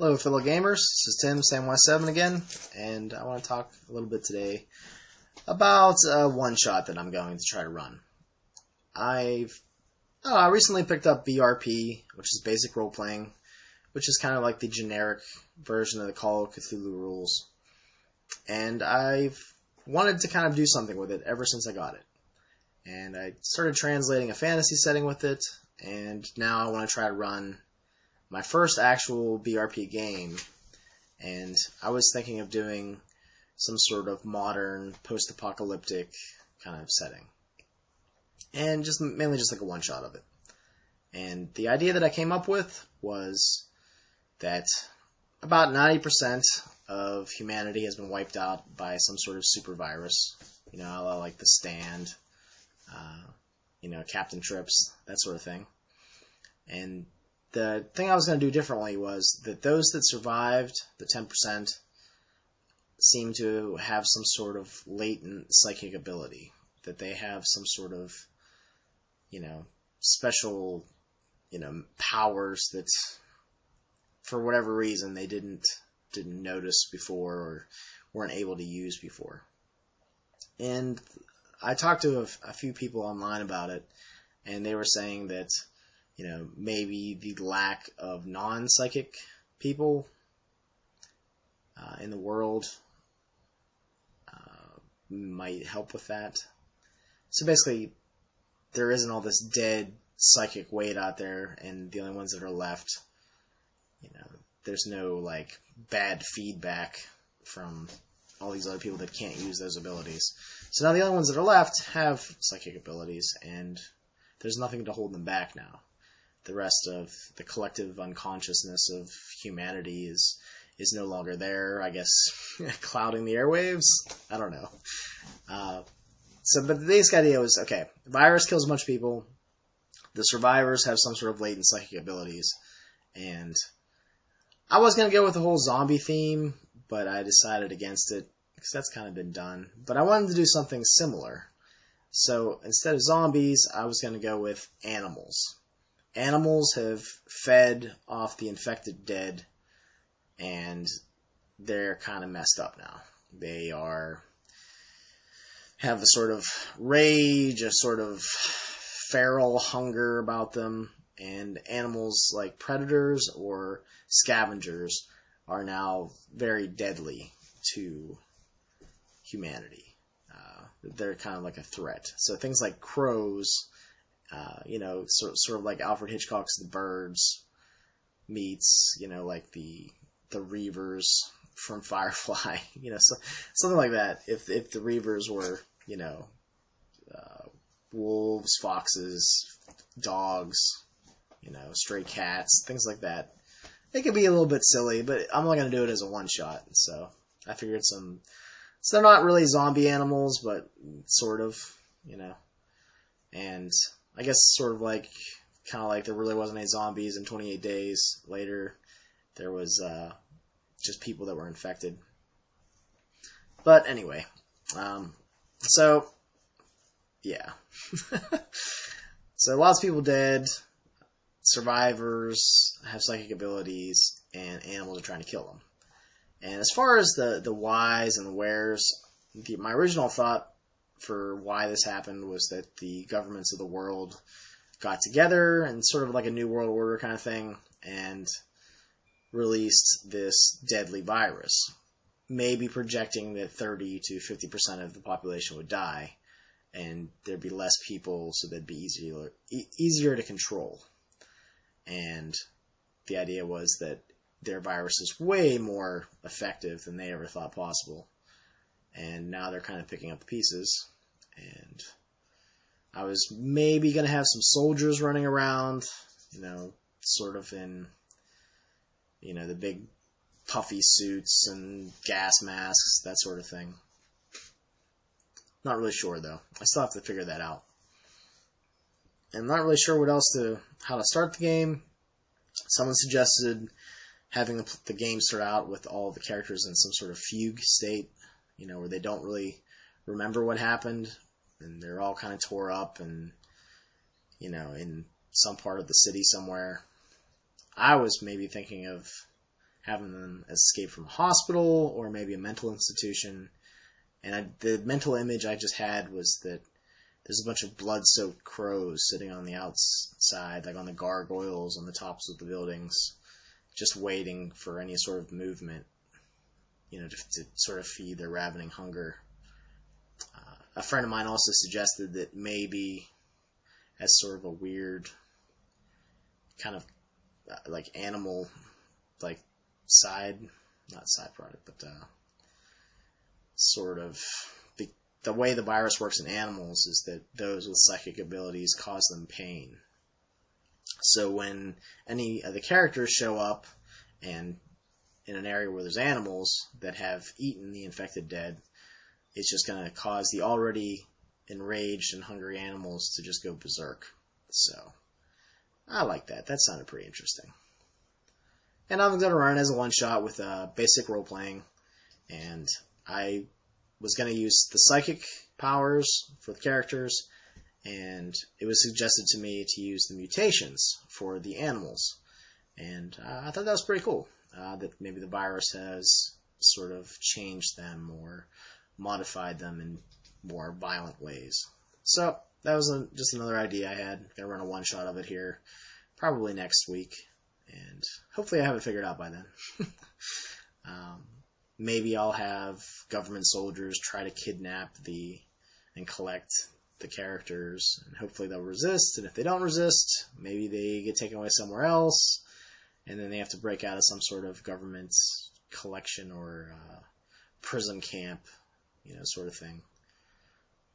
Hello fellow gamers, this is Tim, Sam7 again, and I want to talk a little bit today about a one-shot that I'm going to try to run. I recently picked up BRP, which is basic role-playing, which is kind of like the generic version of the Call of Cthulhu rules. And I've wanted to kind of do something with it ever since I got it. And I started translating a fantasy setting with it, and now I want to try to run my first actual BRP game, and I was thinking of doing some sort of modern, post-apocalyptic kind of setting. And mainly just like a one-shot of it. And the idea that I came up with was that about 90% of humanity has been wiped out by some sort of super virus. You know, like the Stand, Captain Trips, that sort of thing. And the thing I was going to do differently was that those that survived, the 10%, seem to have some sort of latent psychic ability. That they have some sort of, special, powers that, for whatever reason, they didn't notice before or weren't able to use before. And I talked to a few people online about it, and they were saying that maybe the lack of non-psychic people in the world might help with that. So basically, there isn't all this dead psychic weight out there, and the only ones that are left, there's no bad feedback from all these other people that can't use those abilities. So now the only ones that are left have psychic abilities, and there's nothing to hold them back now. The rest of the collective unconsciousness of humanity is no longer there, I guess, clouding the airwaves? I don't know. But the basic idea was, okay, the virus kills a bunch of people, the survivors have some sort of latent psychic abilities, and I was going to go with the whole zombie theme, but I decided against it, because that's kind of been done. But I wanted to do something similar. So instead of zombies, I was going to go with animals. Animals have fed off the infected dead, and they're kind of messed up now. They have a sort of rage, a sort of feral hunger about them, and animals like predators or scavengers are now very deadly to humanity. They're kind of like a threat. So things like crows, sort of like Alfred Hitchcock's The Birds meets, like the Reavers from Firefly, something like that. If the Reavers were, wolves, foxes, dogs, stray cats, things like that. It could be a little bit silly, but I'm not going to do it as a one-shot. So I figured so they're not really zombie animals, but sort of, and I guess sort of kind of like there really wasn't any zombies in 28 Days Later. There was just people that were infected. But anyway, so yeah. So lots of people dead, survivors have psychic abilities, and animals are trying to kill them. And as far as the whys and the wheres, my original thought for why this happened was that the governments of the world got together and sort of like a New World Order kind of thing and released this deadly virus, maybe projecting that 30 to 50% of the population would die, and there'd be less people, so they'd be easier to control. And the idea was that their virus is way more effective than they ever thought possible. And now they're kind of picking up the pieces. And I was maybe going to have some soldiers running around, sort of in, the big puffy suits and gas masks, that sort of thing. Not really sure, though. I still have to figure that out. And I'm not really sure how to start the game. Someone suggested having the game start out with all the characters in some sort of fugue state, where they don't really remember what happened, and they're all kind of tore up and, in some part of the city somewhere. I was maybe thinking of having them escape from a hospital or maybe a mental institution. And the mental image I just had was that there's a bunch of blood-soaked crows sitting on the outside, like on the gargoyles on the tops of the buildings, just waiting for any sort of movement, to sort of feed their ravening hunger. A friend of mine also suggested that maybe, as sort of a weird kind of like animal, like not side product, but sort of the way the virus works in animals is that those with psychic abilities cause them pain. So when any of the characters show up and in an area where there's animals that have eaten the infected dead, it's just going to cause the already enraged and hungry animals to just go berserk. So I like that. That sounded pretty interesting. And I'm going to run it as a one-shot with basic role-playing, and I was going to use the psychic powers for the characters, and it was suggested to me to use the mutations for the animals. And I thought that was pretty cool, that maybe the virus has sort of changed them or modified them in more violent ways. So that was just another idea I had. Going to run a one-shot of it here, probably next week, and hopefully I have it figured out by then. Maybe I'll have government soldiers try to kidnap and collect the characters, and hopefully they'll resist, and if they don't resist, maybe they get taken away somewhere else, and then they have to break out of some sort of government collection or prison camp, sort of thing.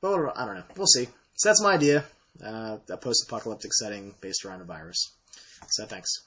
But I don't know. We'll see. So that's my idea. A post-apocalyptic setting based around a virus. So thanks.